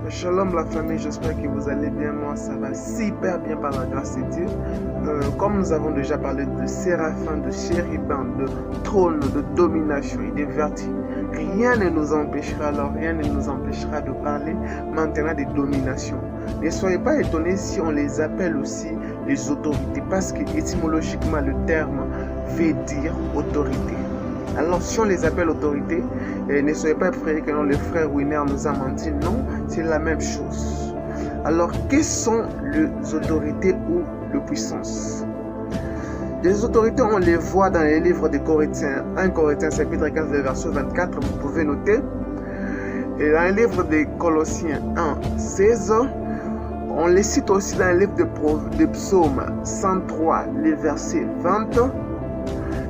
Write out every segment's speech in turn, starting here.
Shalom la famille, j'espère que vous allez bien. Moi ça va super bien par la grâce de Dieu. Comme nous avons déjà parlé de séraphins, de chérubins, de trône, de domination et de vertus, rien ne nous empêchera de parler maintenant des dominations. Ne soyez pas étonnés si on les appelle aussi les autorités, parce que étymologiquement le terme veut dire autorité. Alors si on les appelle autorités, ne soyez pas effrayés que non, le frère Winner nous a menti. Non, c'est la même chose. Alors, quelles sont les autorités ou les puissances? Les autorités, on les voit dans les livres de Corinthiens, 1 Corinthiens chapitre 15, verset 24, vous pouvez noter. Et dans le livre de Colossiens 1, 16, on les cite aussi dans le livre de Psaume 103, les versets 20.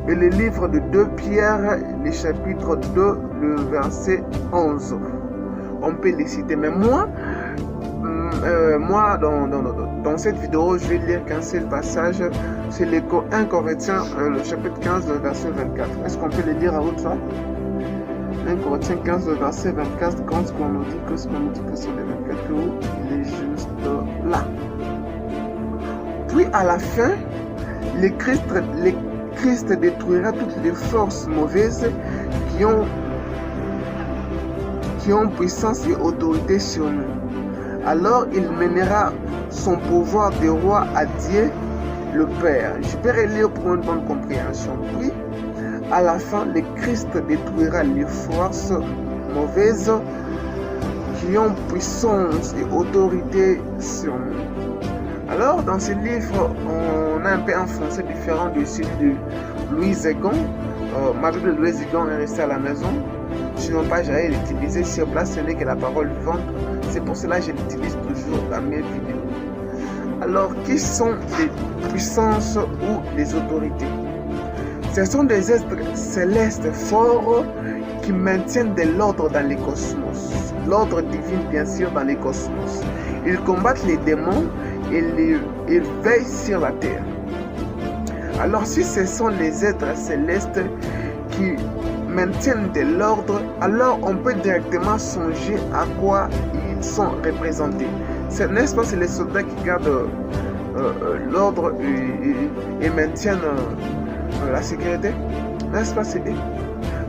Et le livre de 2 Pierre, le chapitre 2, le verset 11. On peut les citer. Mais moi dans cette vidéo, je vais lire qu'un seul passage. C'est le 1 Corinthiens, le chapitre 15, le verset 24. Est-ce qu'on peut le lire à haute voix? 1 Corinthiens 15, le verset 24, quand on nous dit que c'est le 24 où il est juste là. Puis à la fin, le Christ détruira toutes les forces mauvaises qui ont puissance et autorité sur nous. Alors il mènera son pouvoir de roi à Dieu le Père. Je vais relire pour une bonne compréhension. Puis, à la fin, le Christ détruira les forces mauvaises qui ont puissance et autorité sur nous. Alors, dans ce livre, on a un peu un français différent de celui de Louis Egon. Ma Bible de Louis Egon est restée à la maison. Sinon, pas j'allais l'utiliser sur place, ce n'est que la parole vivante. C'est pour cela que je l'utilise toujours dans mes vidéos. Alors, qui sont les puissances ou les autorités? Ce sont des êtres célestes forts qui maintiennent de l'ordre dans les cosmos. L'ordre divin, bien sûr, dans les cosmos. Ils combattent les démons et ils veillent sur la terre. Alors, si ce sont les êtres célestes qui maintiennent de l'ordre, alors on peut directement songer à quoi ils sont représentés. N'est-ce pas, c'est les soldats qui gardent l'ordre et maintiennent la sécurité? N'est-ce pas, c'est eux?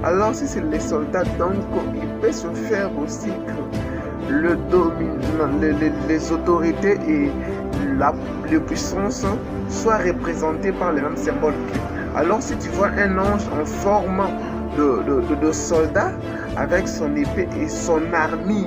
Alors si c'est les soldats, donc il peut se faire aussi que les autorités et les puissances soient représentées par les mêmes symboles. Alors si tu vois un ange en forme de soldat avec son épée et son armure,